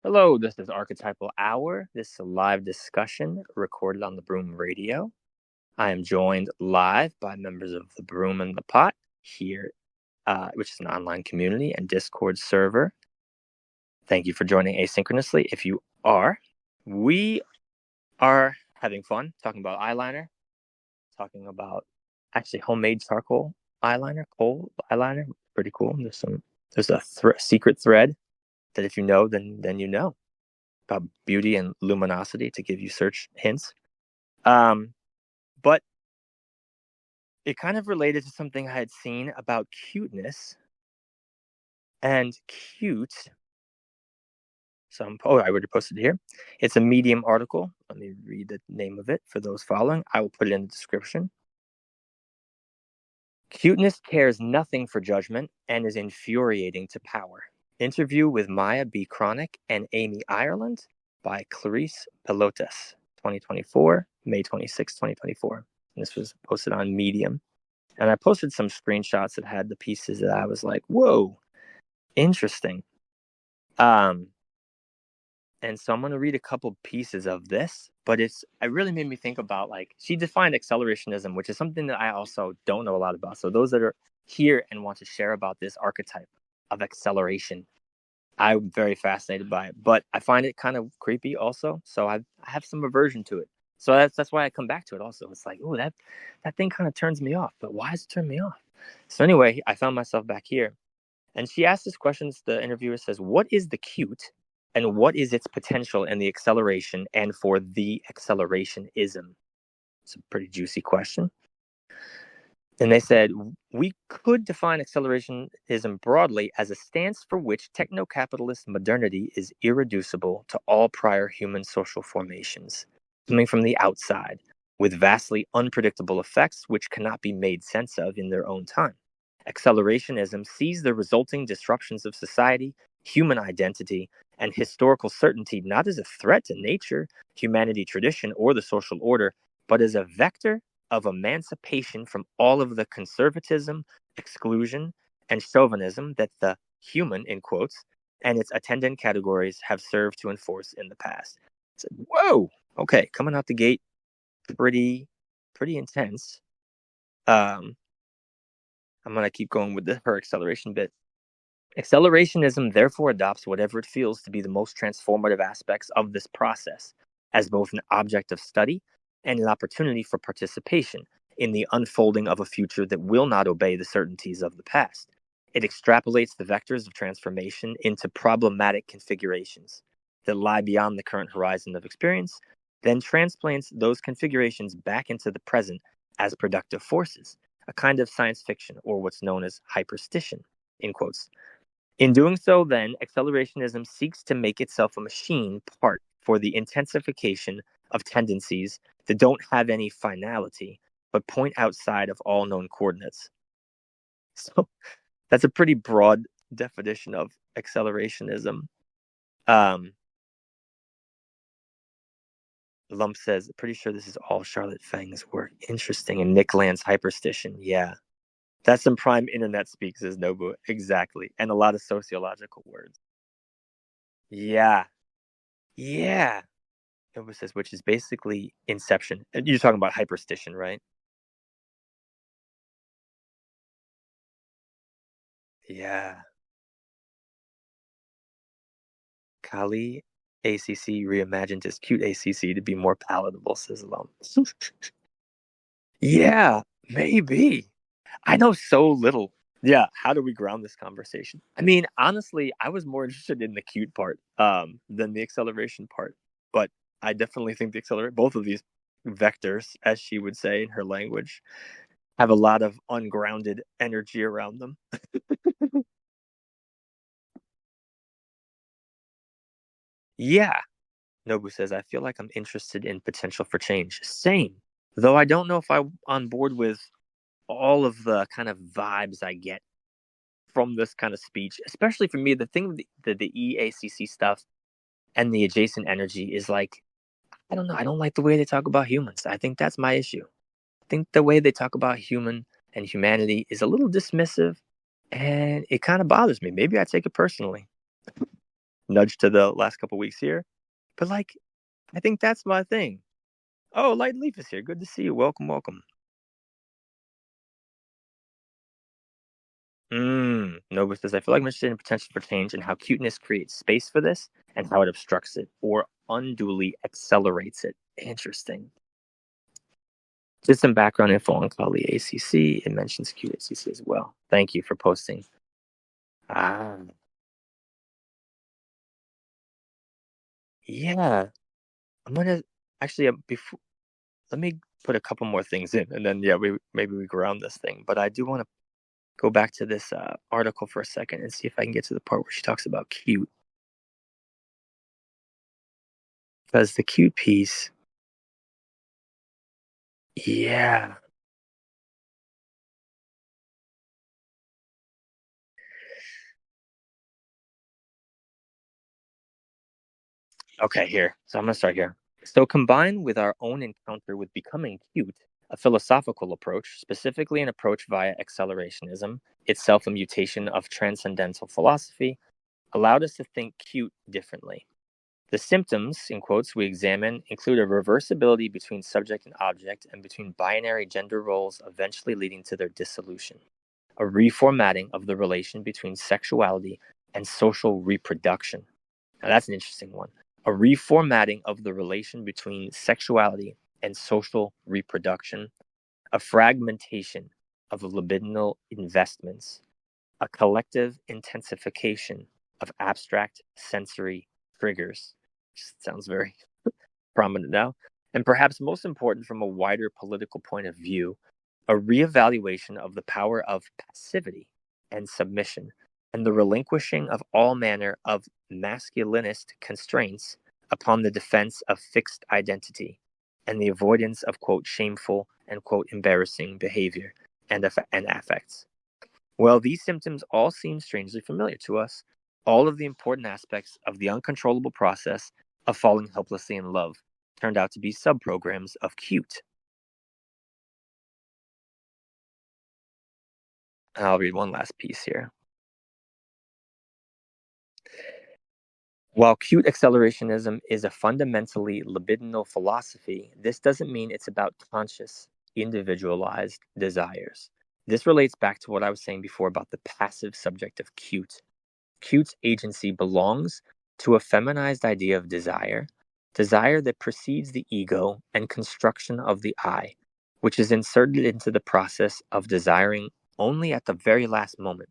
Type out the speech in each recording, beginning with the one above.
Hello, this is Archetypal Hour. This is a live discussion recorded on the Broom Radio. I am joined live by members of the Broom and the Pot here, which is an online community and Discord server. Thank you for joining asynchronously. If you are, we are having fun talking about eyeliner, talking about actually homemade charcoal eyeliner, coal eyeliner. Pretty cool. There's a secret thread that if you know, then you know about beauty and luminosity to give you search hints. But it kind of related to something I had seen about cuteness and cute. I already posted it here. It's a Medium article. Let me read the name of it for those following. I will put it in the description. Cuteness cares nothing for judgment and is infuriating to power. Interview with Maya B. Chronic and Amy Ireland by Clarice Pelotas, 2024, May 26, 2024. And this was posted on Medium. And I posted some screenshots that had the pieces that I was like, whoa, interesting. And so I'm going to read a couple pieces of this, but it really made me think about, like, she defined accelerationism, which is something that I also don't know a lot about. So those that are here and want to share about this archetype of acceleration, I'm very fascinated by it, but I find it kind of creepy also. So I have some aversion to it. So that's why I come back to it also. It's like, oh, that thing kind of turns me off, but why does it turn me off? So anyway, I found myself back here. And she asked this question. The interviewer says, what is the cute and what is its potential in the acceleration and for the accelerationism? It's a pretty juicy question. And they said, we could define accelerationism broadly as a stance for which techno-capitalist modernity is irreducible to all prior human social formations, coming from the outside, with vastly unpredictable effects which cannot be made sense of in their own time. Accelerationism sees the resulting disruptions of society, human identity, and historical certainty not as a threat to nature, humanity, tradition, or the social order, but as a vector of emancipation from all of the conservatism, exclusion, and chauvinism that the human, in quotes, and its attendant categories have served to enforce in the past. I said, whoa, okay, coming out the gate, pretty intense. I'm going to keep going with her acceleration bit. Accelerationism therefore adopts whatever it feels to be the most transformative aspects of this process as both an object of study and an opportunity for participation in the unfolding of a future that will not obey the certainties of the past. It extrapolates the vectors of transformation into problematic configurations that lie beyond the current horizon of experience, then transplants those configurations back into the present as productive forces, a kind of science fiction, or what's known as hyperstition, in quotes. In doing so, then, accelerationism seeks to make itself a machine part for the intensification of tendencies that don't have any finality, but point outside of all known coordinates. So that's a pretty broad definition of accelerationism. Lump says, pretty sure this is all Charlotte Fang's work. Interesting. And Nick Land's hyperstition. Yeah. That's some prime internet speak, says Nobu. Exactly. And a lot of sociological words. Yeah. Yeah. Nobu says, which is basically Inception. You're talking about hyperstition, right? Yeah. Kali ACC reimagined his cute ACC to be more palatable, says Lump. Yeah, maybe. I know so little. Yeah, how do we ground this conversation? I mean, honestly, I was more interested in the cute part than the acceleration part. But I definitely think both of these vectors, as she would say in her language, have a lot of ungrounded energy around them. Yeah, Nobu says, I feel like I'm interested in potential for change. Same. Though I don't know if I'm on board with all of the kind of vibes I get from this kind of speech, especially for me. The thing with the EACC stuff and the adjacent energy is like, I don't know. I don't like the way they talk about humans. I think that's my issue. I think the way they talk about human and humanity is a little dismissive, and it kind of bothers me. Maybe I take it personally. nudge to the last couple weeks here. But like, I think that's my thing. Oh, Light Leaf is here. Good to see you. Welcome, welcome. Nova says, I feel like I'm interested in potential for change and how cuteness creates space for this and how it obstructs it or unduly accelerates it. Interesting. Just some background info on Kali ACC. It mentions Cute ACC as well. Thank you for posting. Yeah. I'm gonna actually before. Let me put a couple more things in, and then maybe we ground this thing. But I do want to go back to this article for a second and see if I can get to the part where she talks about cute, because the cute piece, yeah. Okay, here. So I'm gonna start here. So combined with our own encounter with becoming cute, a philosophical approach, specifically an approach via accelerationism, itself a mutation of transcendental philosophy, allowed us to think cute differently. The symptoms, in quotes, we examine include a reversibility between subject and object and between binary gender roles, eventually leading to their dissolution. A reformatting of the relation between sexuality and social reproduction. Now, that's an interesting one. A reformatting of the relation between sexuality and social reproduction. A fragmentation of libidinal investments. A collective intensification of abstract sensory triggers. Sounds very prominent now. And perhaps most important from a wider political point of view, a reevaluation of the power of passivity and submission and the relinquishing of all manner of masculinist constraints upon the defense of fixed identity and the avoidance of, quote, shameful and, quote, embarrassing behavior and affects. Well, these symptoms all seem strangely familiar to us. All of the important aspects of the uncontrollable process of falling helplessly in love turned out to be subprograms of cute. And I'll read one last piece here. While cute accelerationism is a fundamentally libidinal philosophy, this doesn't mean it's about conscious, individualized desires. This relates back to what I was saying before about the passive subject of cute. Cute's agency belongs to a feminized idea of desire, desire that precedes the ego and construction of the I, which is inserted into the process of desiring only at the very last moment,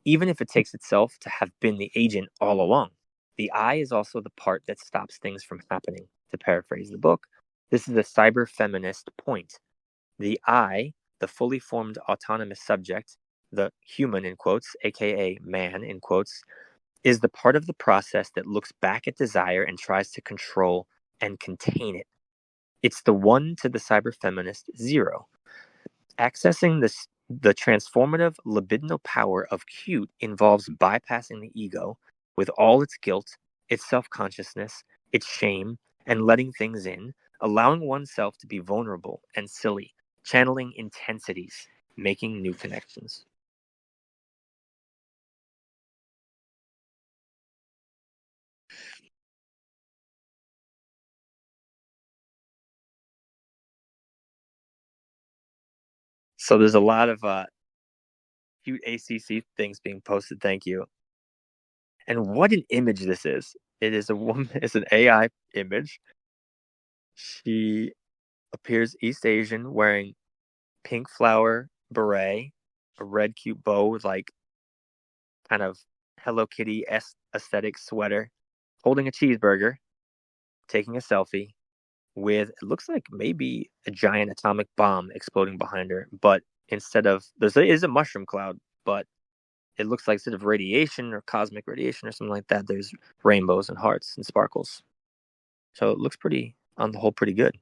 even if it takes itself to have been the agent all along. The I is also the part that stops things from happening. To paraphrase the book, this is a cyber feminist point. The I, the fully formed autonomous subject, the human in quotes, aka man in quotes, is the part of the process that looks back at desire and tries to control and contain it. It's the one to the cyber feminist zero. Accessing the transformative libidinal power of cute involves bypassing the ego with all its guilt, its self-consciousness, its shame, and letting things in, allowing oneself to be vulnerable and silly, channeling intensities, making new connections. So there's a lot of cute ACC things being posted. Thank you. And what an image this is. It is a woman, it's an AI image. She appears East Asian wearing pink flower beret, a red cute bow with like kind of Hello Kitty aesthetic sweater, holding a cheeseburger, taking a selfie with it looks like maybe a giant atomic bomb exploding behind her, but instead of there is a mushroom cloud, but it looks like instead of radiation or cosmic radiation or something like that, there's rainbows and hearts and sparkles. So it looks pretty, on the whole, pretty good.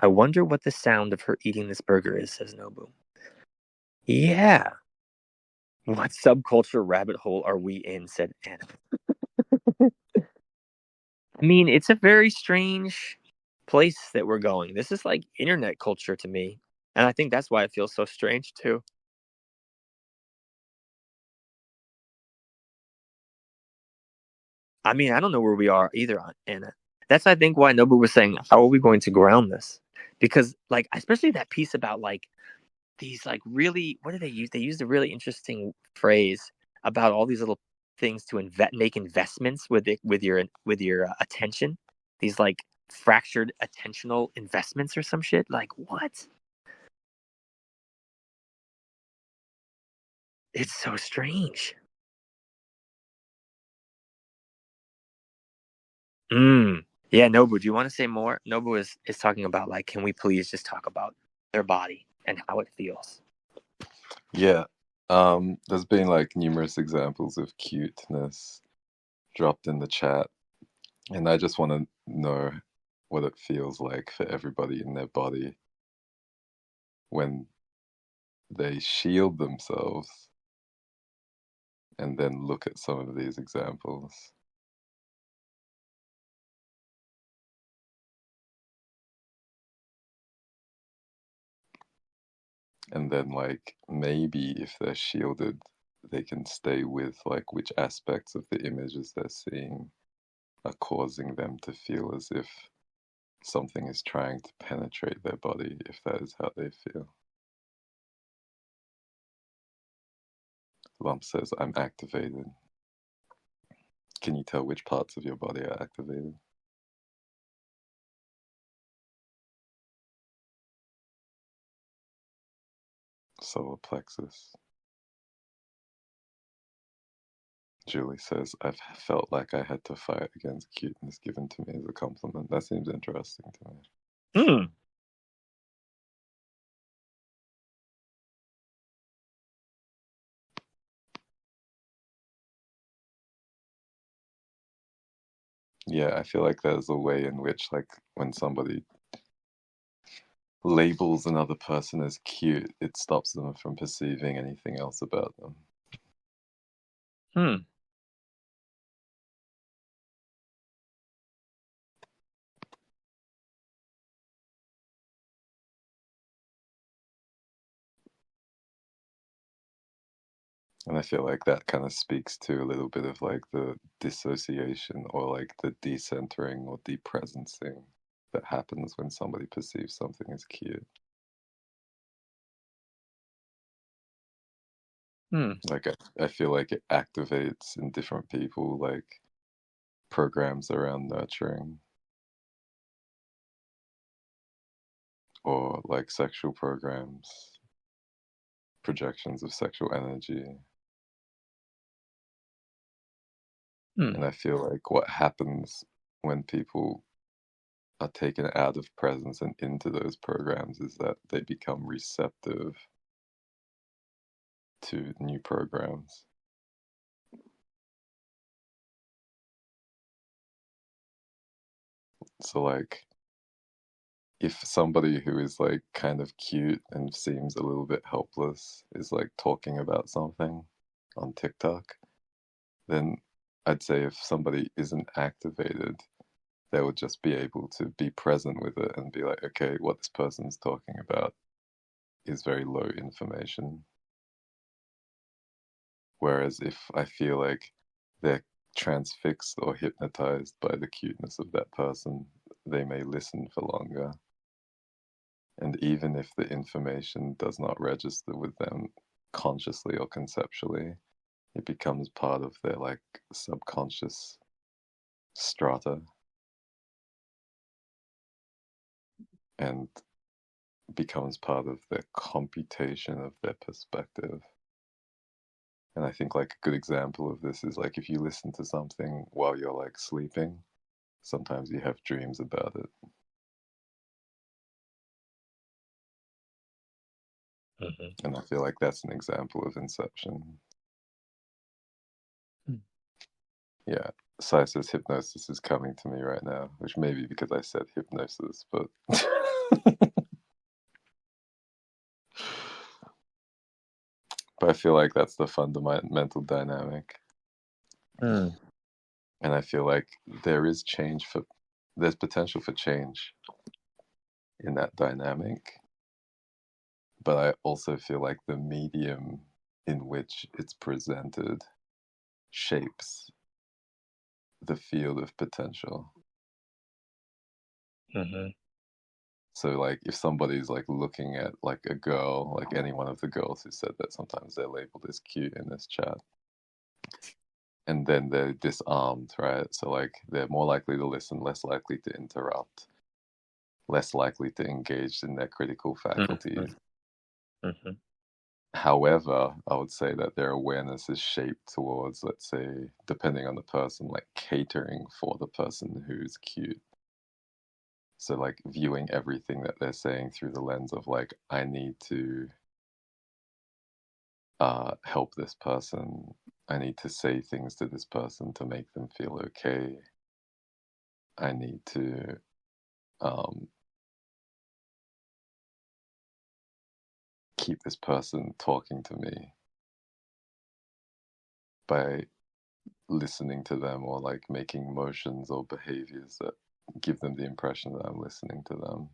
I wonder what the sound of her eating this burger is, says Nobu. Yeah. What subculture rabbit hole are we in, said Anna. I mean, it's a very strange place that we're going. This is like internet culture to me. And I think that's why it feels so strange too. I mean, I don't know where we are either, Anna. That's, I think, why Nobu was saying, how are we going to ground this? Because, like, especially that piece about, like, these, like, really, what do they use? They used a really interesting phrase about all these little things to make investments with your attention. These, like, fractured attentional investments or some shit. Like, what? It's so strange. Yeah, Nobu, do you want to say more? Nobu is talking about, like, can we please just talk about their body and how it feels? Yeah. There's been like numerous examples of cuteness dropped in the chat, and I just want to know what it feels like for everybody in their body when they shield themselves and then look at some of these examples. And then, like, maybe if they're shielded, they can stay with like which aspects of the images they're seeing are causing them to feel as if something is trying to penetrate their body, if that is how they feel. Lump says, I'm activated. Can you tell which parts of your body are activated? Solar plexus. Julie says, I've felt like I had to fight against cuteness given to me as a compliment. That seems interesting to me. Hmm. Yeah, I feel like there's a way in which, like, when somebody labels another person as cute, it stops them from perceiving anything else about them. Hmm. And I feel like that kind of speaks to a little bit of like the dissociation or like the decentering or depresencing that happens when somebody perceives something as cute. Hmm. Like I feel like it activates in different people like programs around nurturing or like sexual programs, projections of sexual energy. Hmm. And I feel like what happens when people are taken out of presence and into those programs is that they become receptive to new programs. So, like, if somebody who is like kind of cute and seems a little bit helpless is like talking about something on TikTok, then I'd say if somebody isn't activated, they would just be able to be present with it and be like, okay, what this person's talking about is very low information. Whereas if I feel like they're transfixed or hypnotized by the cuteness of that person, they may listen for longer. And even if the information does not register with them consciously or conceptually, it becomes part of their like subconscious strata and becomes part of their computation of their perspective. And I think like a good example of this is like if you listen to something while you're like sleeping, sometimes you have dreams about it. Mm-hmm. And I feel like that's an example of inception. Hmm. Yeah. Sai says hypnosis is coming to me right now, which may be because I said hypnosis, but but I feel like that's the fundamental dynamic. Hmm. And I feel like there's potential for change in that dynamic, but I also feel like the medium in which it's presented shapes the field of potential. Mm-hmm. So like if somebody's like looking at like a girl, like any one of the girls who said that sometimes they're labeled as cute in this chat, and then they're disarmed, right? So like they're more likely to listen, less likely to interrupt, less likely to engage in their critical Mm-hmm. faculties. Mm-hmm. However, I would say that their awareness is shaped towards, let's say, depending on the person, like catering for the person who's cute. So like viewing everything that they're saying through the lens of like, I need to help this person. I need to say things to this person to make them feel okay. I need to um, keep this person talking to me by listening to them or like making motions or behaviors that give them the impression that I'm listening to them.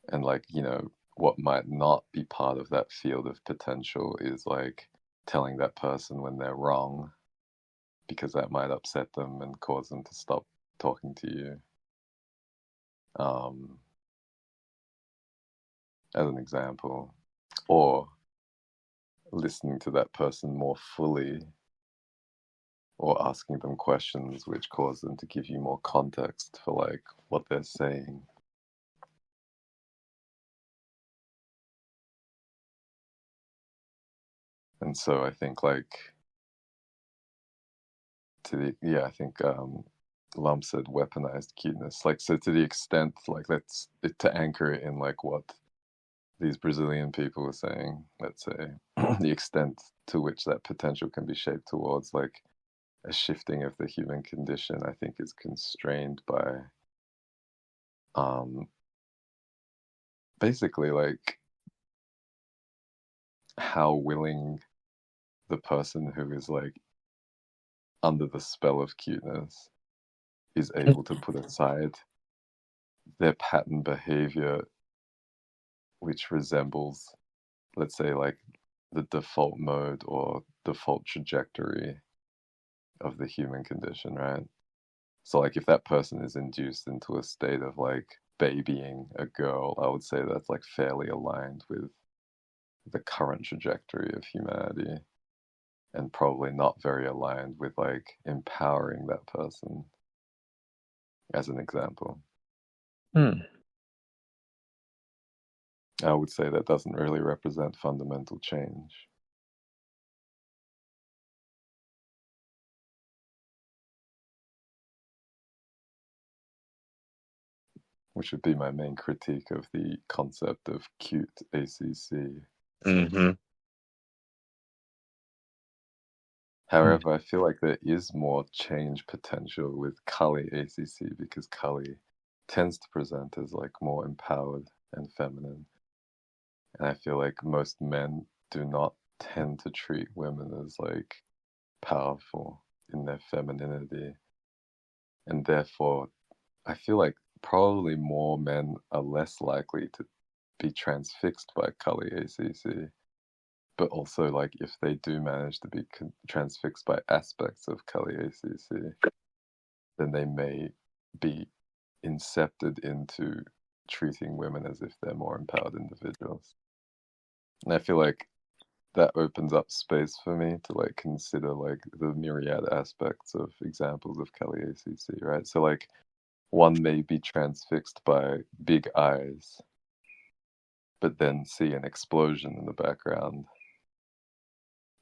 And like, what might not be part of that field of potential is like telling that person when they're wrong, because that might upset them and cause them to stop talking to you. Um, as an example, or listening to that person more fully, or asking them questions which cause them to give you more context for like what they're saying. And so I think like I think Lum said weaponized cuteness. Like, so to the extent, like, to anchor it in like what these Brazilian people were saying, let's say, the extent to which that potential can be shaped towards like a shifting of the human condition, I think is constrained by um basically like how willing the person who is like under the spell of cuteness is able to put aside their pattern behavior, which resembles, let's say, like the default mode or default trajectory of the human condition, right? So, like, if that person is induced into a state of like babying a girl, I would say that's like fairly aligned with the current trajectory of humanity, and probably not very aligned with like empowering that person, as an example. Hmm. I would say that doesn't really represent fundamental change. Which would be my main critique of the concept of cute ACC. Mm-hmm. However, I feel like there is more change potential with Kali ACC, because Kali tends to present as like more empowered and feminine. And I feel like most men do not tend to treat women as like powerful in their femininity. And therefore, I feel like probably more men are less likely to be transfixed by Kali ACC. But also, like, if they do manage to be transfixed by aspects of Kali ACC, then they may be incepted into treating women as if they're more empowered individuals. And I feel like that opens up space for me to like consider like the myriad aspects of examples of Kali ACC, right? So like one may be transfixed by big eyes, but then see an explosion in the background,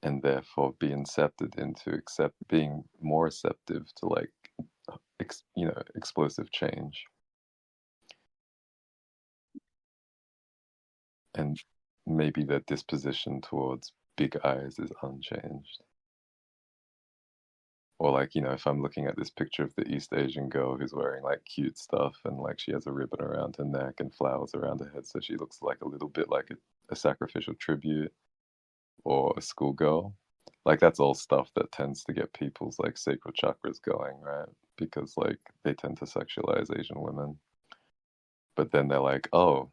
and therefore be incepted into being more receptive to like explosive change, and maybe their disposition towards big eyes is unchanged. Or like, if I'm looking at this picture of the East Asian girl who's wearing like cute stuff, and like she has a ribbon around her neck and flowers around her head, so she looks like a little bit like a sacrificial tribute or a schoolgirl. Like that's all stuff that tends to get people's like sacral chakras going, right? Because like they tend to sexualize Asian women. But then they're like, oh,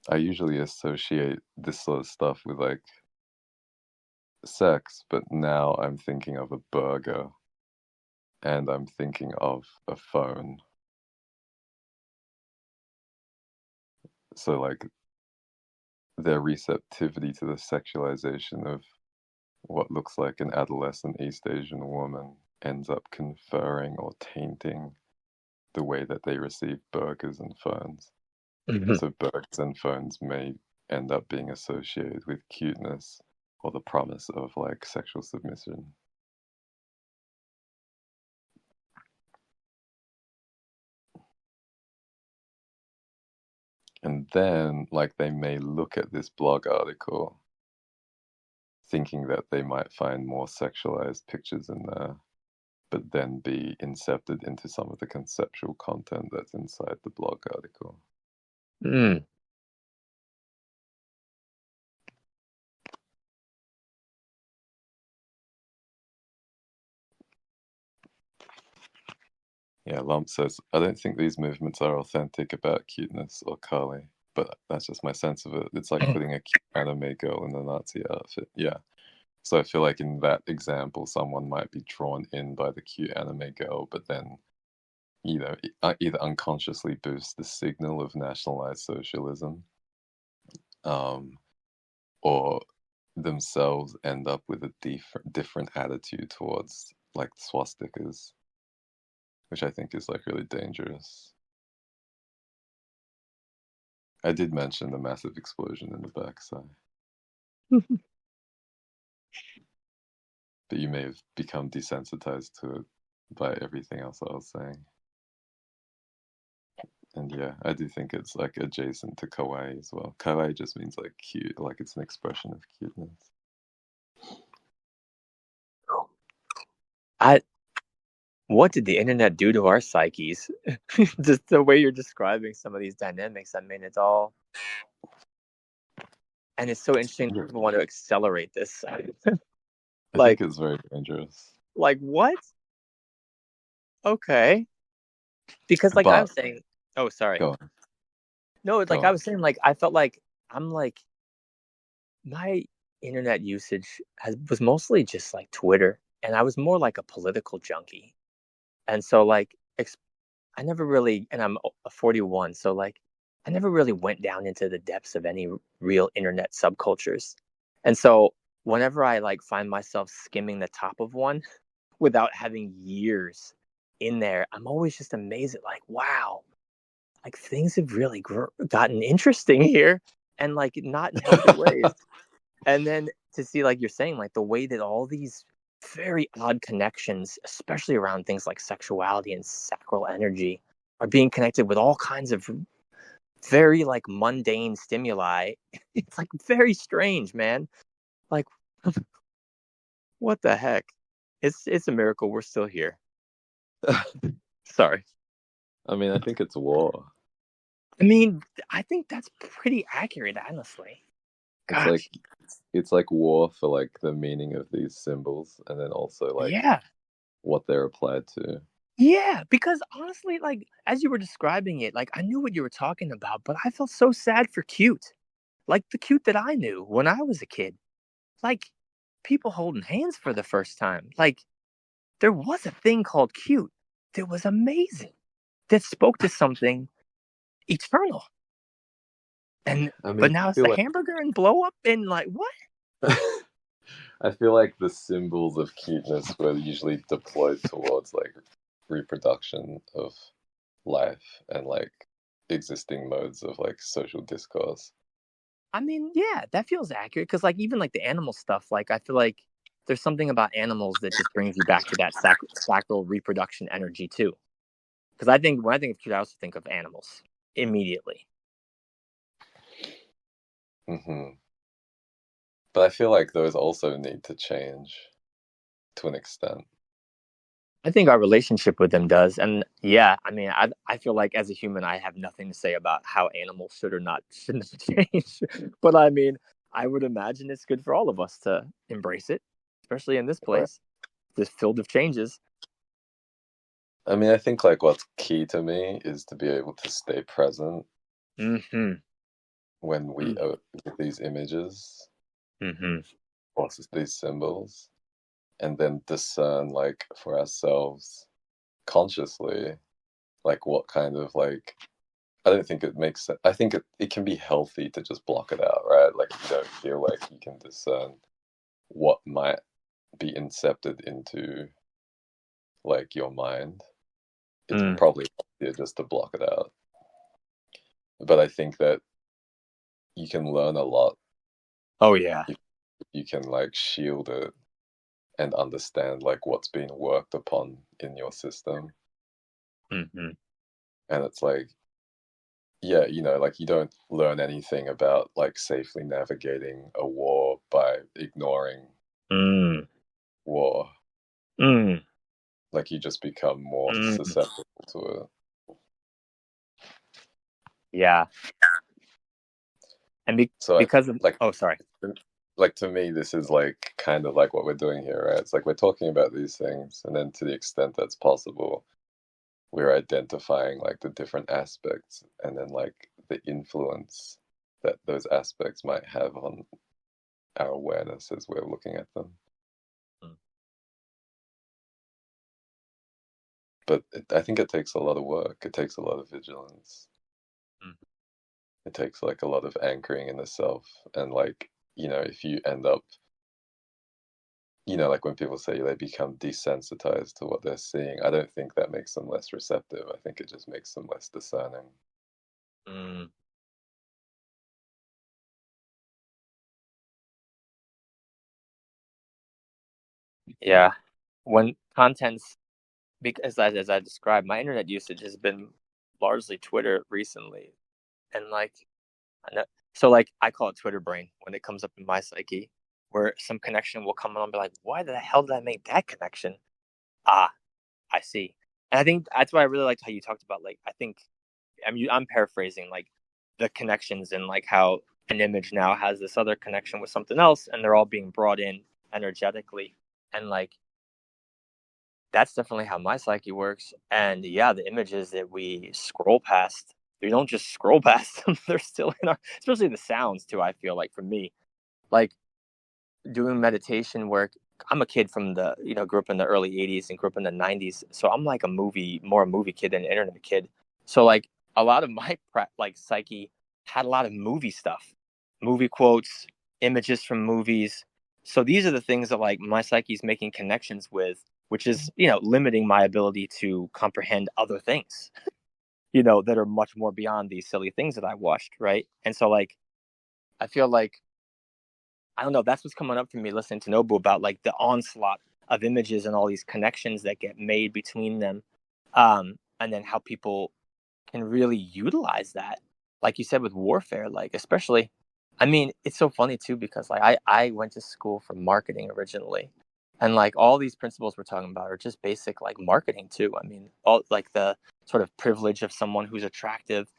I usually associate this sort of stuff with like sex, but now I'm thinking of a burger and I'm thinking of a phone. So like their receptivity to the sexualization of what looks like an adolescent East Asian woman ends up conferring or tainting the way that they receive burgers and phones. Mhm. So burgers and phones may end up being associated with cuteness or the promise of like sexual submission. And then like they may look at this blog article thinking that they might find more sexualized pictures in there, but then be incepted into some of the conceptual content that's inside the blog article. Mm. Yeah, Lump says, I don't think these movements are authentic about cuteness or Kali, but that's just my sense of it. It's like putting a cute anime girl in a Nazi outfit. Yeah. So I feel like in that example, someone might be drawn in by the cute anime girl, but then, either unconsciously boost the signal of nationalized socialism, um, or themselves end up with a different attitude towards like swastikas, which I think is like really dangerous. I did mention the massive explosion in the backside, but you may have become desensitized to it by everything else I was saying. And yeah, I do think it's like adjacent to kawaii as well. Kawaii just means like cute, like it's an expression of cuteness. I What did the internet do to our psyches? Just the way you're describing some of these dynamics. I mean, it's all, and it's so interesting that Yeah. people want to accelerate this. I think Like, it's very dangerous. what? Okay. Because like I But was saying, oh, sorry. go on, No, it's go like I on. was saying, like I felt like I'm like my internet usage was mostly just like Twitter, and I was more like a political junkie. And so like I never really, and I'm 41, so like I never really went down into the depths of any real internet subcultures. And so whenever I like find myself skimming the top of one without having years in there, I'm always just amazed at like, wow, like things have really gotten interesting here, and like not in healthy ways. And then to see, like you're saying, like the way that all these very odd connections, especially around things like sexuality and sacral energy, are being connected with all kinds of very like mundane stimuli. It's like very strange, man. Like, what the heck? It's a miracle we're still here. Sorry. I mean, I think it's war. I mean, I think that's pretty accurate, honestly. It's like Gosh. it's like war for like the meaning of these symbols, and then also like Yeah. what they're applied to. Yeah, because honestly, like as you were describing it, like I knew what you were talking about, but I felt so sad for cute. Like the cute that I knew when I was a kid. Like people holding hands for the first time. Like there was a thing called cute that was amazing, that spoke to something eternal. And I but mean, now I it's feel the like hamburger and blow up and like what? I feel like the symbols of cuteness were usually deployed towards like reproduction of life and like existing modes of like social discourse. I mean, yeah, that feels accurate because like even like the animal stuff, like I feel like there's something about animals that just brings you back to that sacral reproduction energy too. Because I think when I think of cute, I also think of animals immediately. Hmm. But I feel like those also need to change to an extent. I think our relationship with them does, and yeah, I mean, I feel like as a human, I have nothing to say about how animals should or not should not change. But I mean, I would imagine it's good for all of us to embrace it, especially in this Right. place, this field of changes. I mean, I think like what's key to me is to be able to stay present Hmm. when we Mm. get these images Mm-hmm. or these symbols, and then discern like for ourselves consciously, like what kind of like I don't think it makes sense. I think it can be healthy to just block it out, right? Like if you don't feel like you can discern what might be incepted into like your mind, it's Mm. probably easier just to block it out. But I think that you can learn a lot Oh yeah. if you can like shield it and understand like what's being worked upon in your system. Mm-hmm. And it's like, yeah, like you don't learn anything about like safely navigating a war by ignoring Mm. war. Mm. Like you just become more Mm. susceptible to it. Yeah. And So I because of, like oh, sorry. like to me this is like kind of like what we're doing here, right? It's like we're talking about these things, and then to the extent that's possible, we're identifying like the different aspects and then like the influence that those aspects might have on our awareness as we're looking at them. Mm. But I think it takes a lot of work. It takes a lot of vigilance. Mm. It takes like a lot of anchoring in the self. And like, if you end up, like when people say they become desensitized to what they're seeing, I don't think that makes them less receptive. I think it just makes them less discerning. Mm. Yeah. When contents, because as I described, my internet usage has been largely Twitter recently. And like, I know, so like I call it Twitter brain when it comes up in my psyche, where some connection will come on and be like, why the hell did I make that connection? Ah, I see. And I think that's why I really liked how you talked about like I'm paraphrasing like the connections and like how an image now has this other connection with something else and they're all being brought in energetically. And like that's definitely how my psyche works. And yeah, the images that we scroll past, we don't just scroll past them, they're still in our, especially the sounds too, I feel like for me. Like doing meditation work, I'm a kid from the, grew up in the early 80s and grew up in the 90s. So I'm like more a movie kid than an internet kid. So like a lot of my like psyche had a lot of movie stuff, movie quotes, images from movies. So these are the things that like my psyche's making connections with, which is, limiting my ability to comprehend other things, that are much more beyond these silly things that I watched. Right. And so like, I feel like I don't know. That's what's coming up for me listening to Nobu about like the onslaught of images and all these connections that get made between them, and then how people can really utilize that. Like you said with warfare, like especially, I mean, it's so funny too because like I went to school for marketing originally, and like all these principles we're talking about are just basic like marketing too. I mean, all like the sort of privilege of someone who's attractive,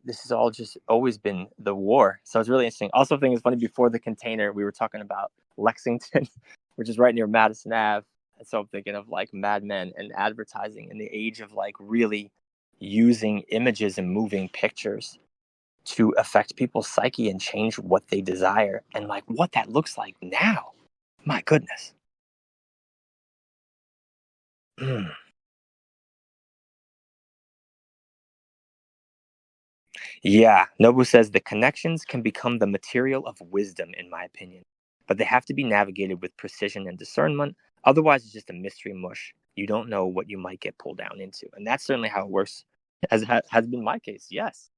this has all just always been the war. So it's really interesting. Also, I think it's funny before the container, we were talking about Lexington, which is right near Madison Ave. And so I'm thinking of like Mad Men and advertising in the age of like really using images and moving pictures to affect people's psyche and change what they desire and like what that looks like now. My goodness. Mm. Yeah, Nobu says the connections can become the material of wisdom, in my opinion, but they have to be navigated with precision and discernment. Otherwise, it's just a mystery mush. You don't know what you might get pulled down into, and that's certainly how it works, as has been my case. Yes,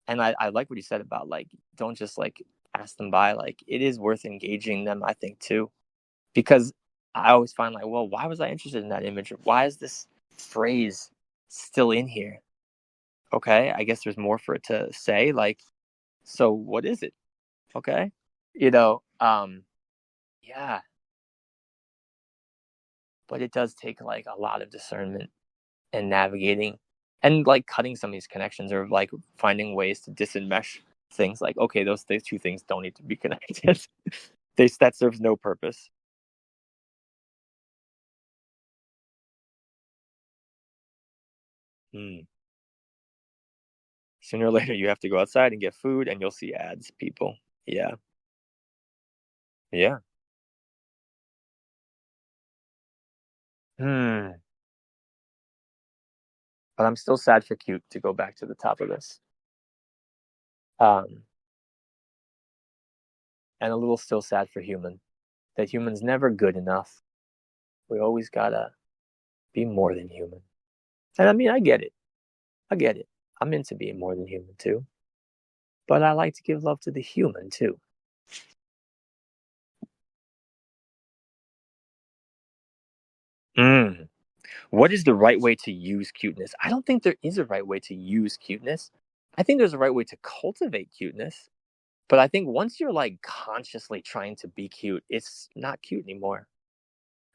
and I like what you said about like don't just like pass them by. Like it is worth engaging them, I think too, because I always find like, well, why was I interested in that image? Why is this phrase still in here? Okay, I guess there's more for it to say. Like, so what is it? Okay, you know, yeah, but it does take like a lot of discernment and navigating and like cutting some of these connections or like finding ways to disenmesh things. Like, okay, those two things don't need to be connected. That serves no purpose. Hmm. Sooner or later, you have to go outside and get food, and you'll see ads, people. Yeah. Yeah. Hmm. But I'm still sad for cute, to go back to the top of this. Um, and a little still sad for human. That human's never good enough. We always gotta be more than human. And I mean, I get it. I get it. I'm into being more than human too. But I like to give love to the human too. Mm. What is the right way to use cuteness? I don't think there is a right way to use cuteness. I think there's a right way to cultivate cuteness. But I think once you're like consciously trying to be cute, it's not cute anymore.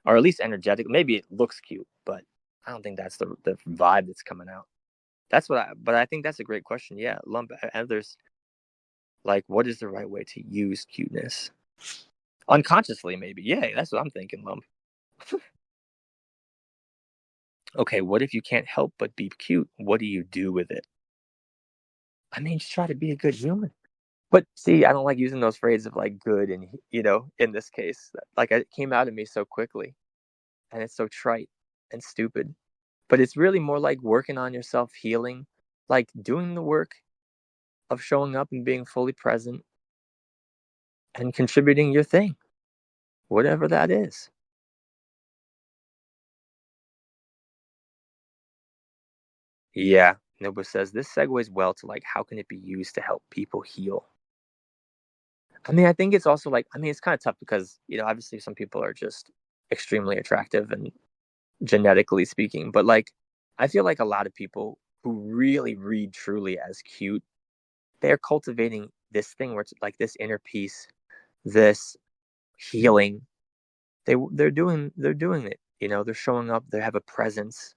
Or at least energetic. Maybe it looks cute, but I don't think that's the vibe that's coming out. But I think that's a great question. Yeah, lump. And there's like, what is the right way to use cuteness? Unconsciously, maybe. Yeah, that's what I'm thinking, lump. Okay, what if you can't help but be cute? What do you do with it? I mean, just try to be a good human. But see, I don't like using those phrases of like good and, in this case, like it came out of me so quickly and it's so trite and stupid. But it's really more like working on yourself, healing, like doing the work of showing up and being fully present and contributing your thing, whatever that is. Yeah. Nobu says this segues well to like how can it be used to help people heal? I mean, I think it's also like, I mean, it's kind of tough because, obviously some people are just extremely attractive and genetically speaking, but like, I feel like a lot of people who really read truly as cute, they're cultivating this thing where it's like this inner peace, this healing. They're doing it. They're showing up. They have a presence.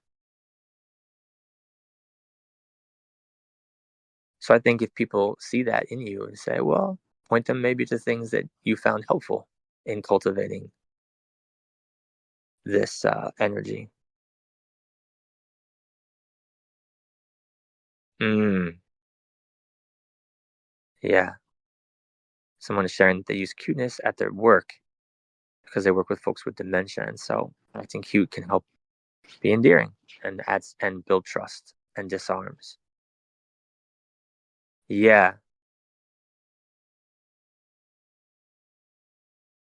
So I think if people see that in you and say, well, point them maybe to things that you found helpful in cultivating this energy. Mm, yeah. Someone is sharing that they use cuteness at their work because they work with folks with dementia, and so acting cute can help be endearing and adds and build trust and disarms. Yeah,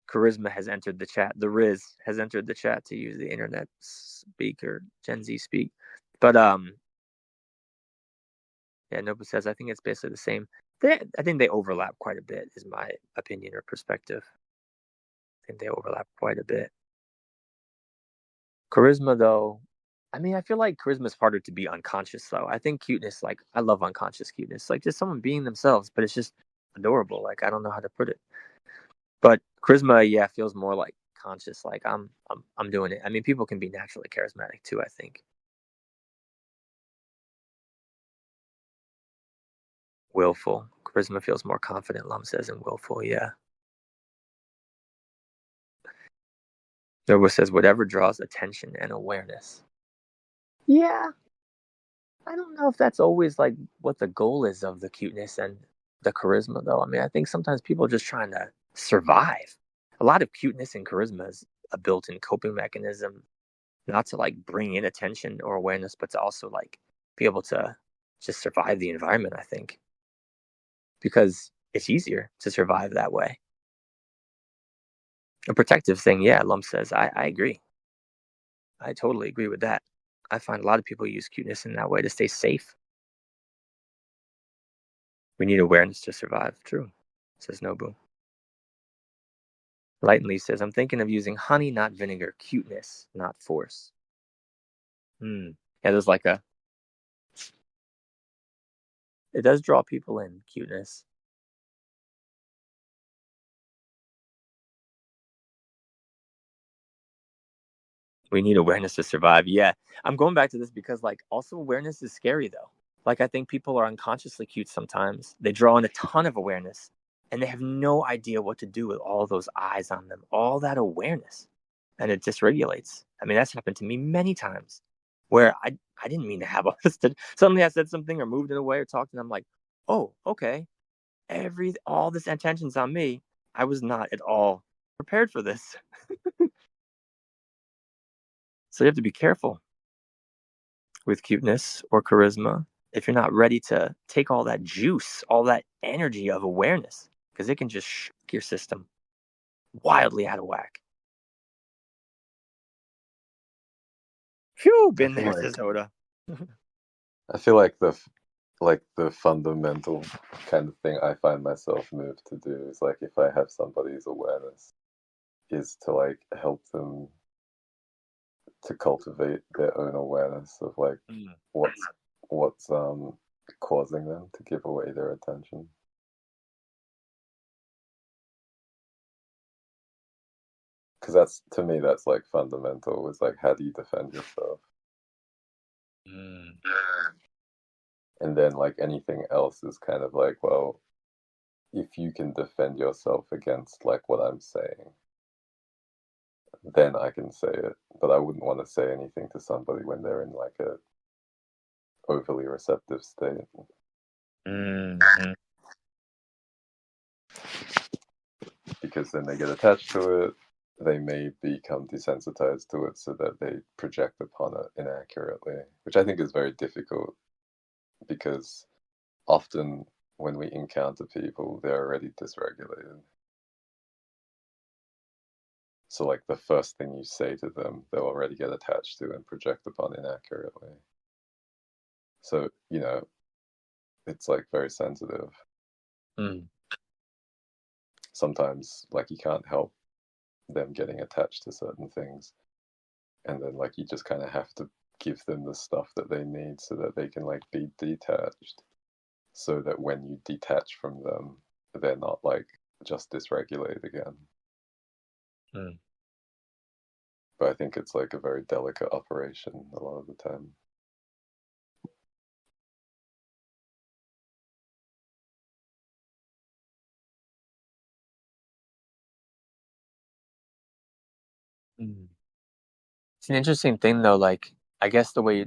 charisma has entered the chat. The Riz has entered the chat to use the internet speak or Gen Z speak. But yeah, Nobu says I think it's basically the same. I think they overlap quite a bit, is my opinion or perspective. I think they overlap quite a bit. Charisma, though, I mean, I feel like charisma is harder to be unconscious, though. I think cuteness, like, I love unconscious cuteness, like just someone being themselves, but it's just adorable. Like, I don't know how to put it. But charisma, yeah, feels more like conscious. Like, I'm doing it. I mean, people can be naturally charismatic too, I think. Willful. Charisma feels more confident, Lum says, and willful, yeah. Nova says, whatever draws attention and awareness. Yeah, I don't know if that's always like what the goal is of the cuteness and the charisma, though. I mean, I think sometimes people are just trying to survive. A lot of cuteness and charisma is a built-in coping mechanism, not to like bring in attention or awareness, but to also like be able to just survive the environment, I think, because it's easier to survive that way. A protective thing, yeah, Lump says. I agree. I totally agree with that. I find a lot of people use cuteness in that way to stay safe. We need awareness to survive. True, says Nobu. Lightly says, I'm thinking of using honey, not vinegar. Cuteness, not force. Hmm. Yeah, there's like it does draw people in, cuteness. We need awareness to survive. Yeah. I'm going back to this because, like, also awareness is scary, though. Like, I think people are unconsciously cute sometimes. They draw in a ton of awareness and they have no idea what to do with all those eyes on them, all that awareness. And it dysregulates. I mean, that's happened to me many times. where I didn't mean to have all this. Suddenly I said something or moved in a way or talked, and I'm like, oh, okay. All this attention's on me. I was not at all prepared for this. So you have to be careful with cuteness or charisma if you're not ready to take all that juice, all that energy of awareness, because it can just shock your system wildly out of whack. Phew, been there, says Hoda. I feel like the fundamental kind of thing I find myself moved to do is like if I have somebody's awareness is to like help them to cultivate their own awareness of like what's causing them to give away their attention. Because that's, to me, that's like fundamental. It's like, how do you defend yourself? And then like anything else is kind of like, well, if you can defend yourself against like what I'm saying, then I can say it. But I wouldn't want to say anything to somebody when they're in like a overly receptive state. Mm-hmm. Because then they get attached to it. They may become desensitized to it so that they project upon it inaccurately, which I think is very difficult because often when we encounter people, they're already dysregulated. So, like, the first thing you say to them, they'll already get attached to and project upon inaccurately. So, it's like very sensitive. Sometimes, like, you can't help them getting attached to certain things. And then, like, you just kind of have to give them the stuff that they need so that they can, like, be detached. So that when you detach from them, they're not, like, just dysregulated again. But I think it's like a very delicate operation a lot of the time. It's an interesting thing though, like I guess the way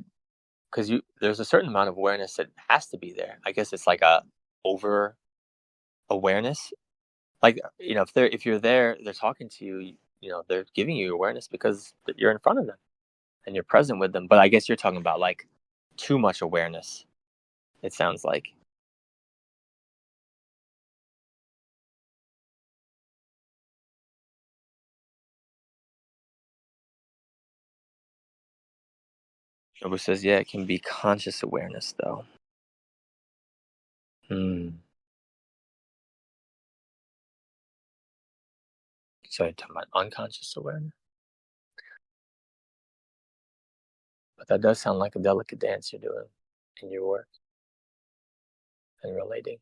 because there's a certain amount of awareness that has to be there. I guess it's like a over awareness. Like if you're there, they're talking to you. They're giving you awareness because you're in front of them and you're present with them. But I guess you're talking about like too much awareness. It sounds like. Shobu says, yeah, it can be conscious awareness though. So you're talking about unconscious awareness. But that does sound like a delicate dance you're doing in your work and relating.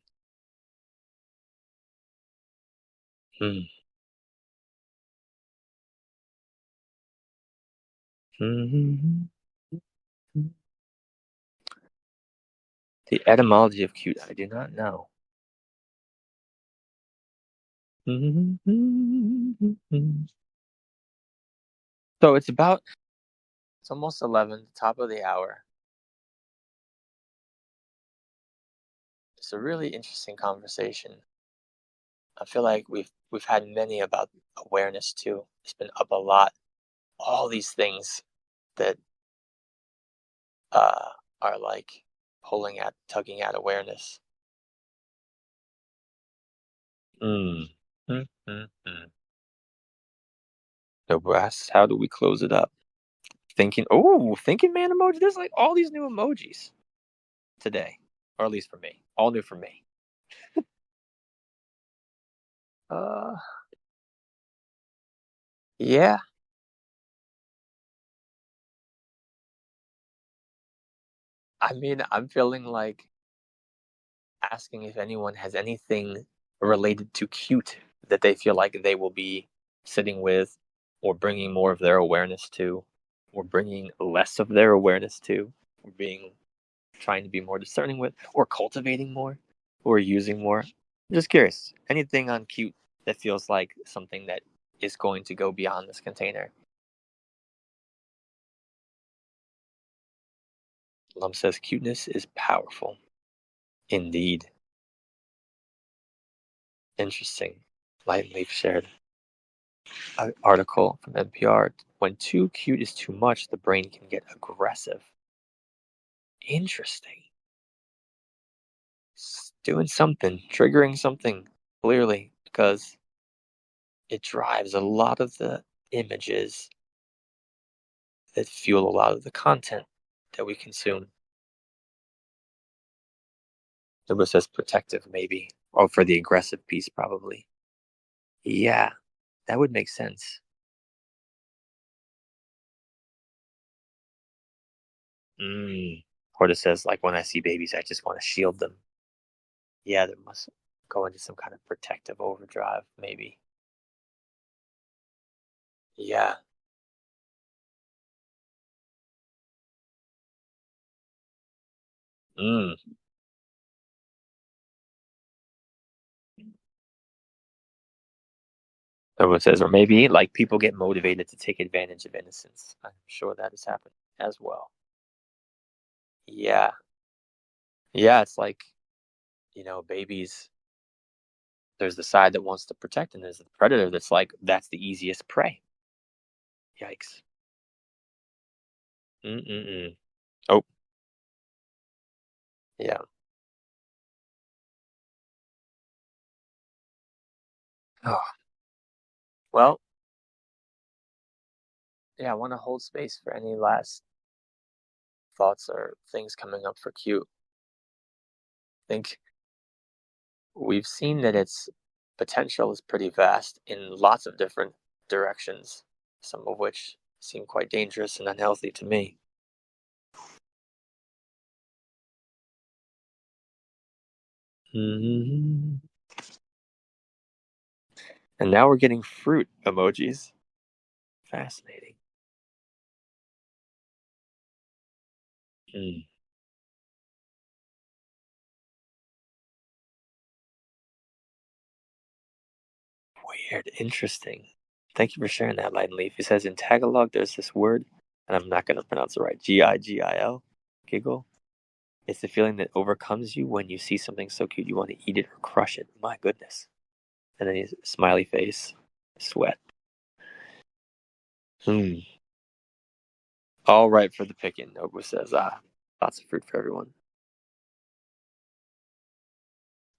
The etymology of cute, I do not know. So it's almost 11, top of the hour. It's a really interesting conversation. I feel like we've had many about awareness too. It's been up a lot. All these things that are like tugging at awareness. So Brass, how do we close it up? Thinking man emoji. There's like all these new emojis today, or at least for me, all new for me. Yeah. I mean, I'm feeling like asking if anyone has anything related to cute that they feel like they will be sitting with, or bringing more of their awareness to, or bringing less of their awareness to, or trying to be more discerning with, or cultivating more, or using more. I'm just curious. Anything on cute that feels like something that is going to go beyond this container? Lum says cuteness is powerful. Indeed. Interesting. Light and Leaf shared an article from NPR. When too cute is too much, the brain can get aggressive. Interesting. Doing something, triggering something, clearly, because it drives a lot of the images that fuel a lot of the content that we consume. It was says protective, maybe. Or for the aggressive piece, probably. Yeah, that would make sense. Horta says, like, when I see babies, I just want to shield them. Yeah, there must go into some kind of protective overdrive, maybe. Yeah. Mm. Everyone says, or maybe like people get motivated to take advantage of innocence. I'm sure that has happened as well. Yeah. Yeah, it's like, babies, there's the side that wants to protect, and there's the predator that's like, that's the easiest prey. Yikes. Mm-mm-mm. Oh, yeah. Oh, well, yeah, I want to hold space for any last thoughts or things coming up for Cute. I think we've seen that its potential is pretty vast in lots of different directions, some of which seem quite dangerous and unhealthy to me. Mhm. And now we're getting fruit emojis. Fascinating. Mm. Weird. Interesting. Thank you for sharing that, Light and Leaf. He says in Tagalog, there's this word, and I'm not going to pronounce it right. Gigil. Giggle. It's the feeling that overcomes you when you see something so cute you want to eat it or crush it. My goodness. And then he's smiley face, sweat. Hmm. All right for the picking. Nobu says, lots of fruit for everyone.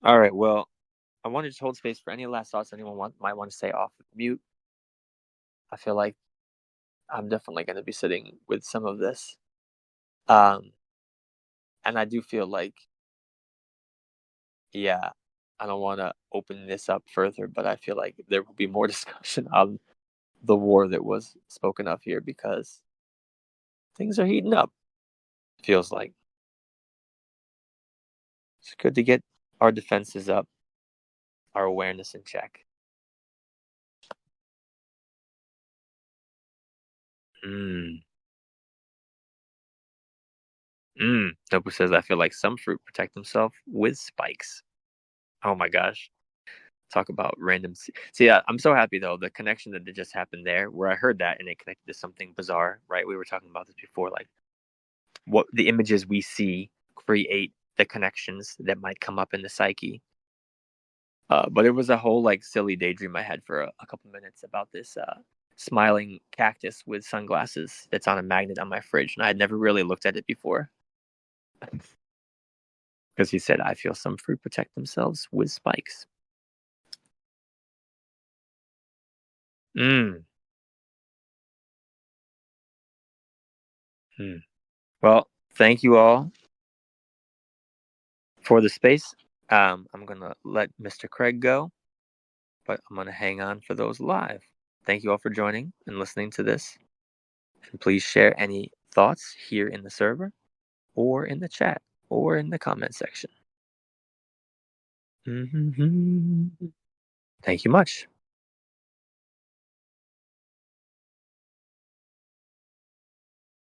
All right, well, I wanted to hold space for any last thoughts anyone might want to say off mute. I feel like I'm definitely going to be sitting with some of this. Um, and I do feel like, yeah, I don't want to open this up further, but I feel like there will be more discussion on the war that was spoken of here because things are heating up. Feels like it's good to get our defenses up, our awareness in check. Mm. Nobu says, I feel like some fruit protect themselves with spikes. Oh my gosh. Talk about random. See, I'm so happy though. The connection that just happened there, where I heard that and it connected to something bizarre, right? We were talking about this before, like what the images we see create the connections that might come up in the psyche. But it was a whole like silly daydream I had for a couple minutes about this smiling cactus with sunglasses that's on a magnet on my fridge, and I had never really looked at it before. Because he said, I feel some fruit protect themselves with spikes. Mm. Hmm. Well, thank you all for the space. I'm going to let Mr. Craig go, but I'm going to hang on for those live. Thank you all for joining and listening to this. And please share any thoughts here in the server or in the chat or in the comment section. Mm-hmm. Thank you much.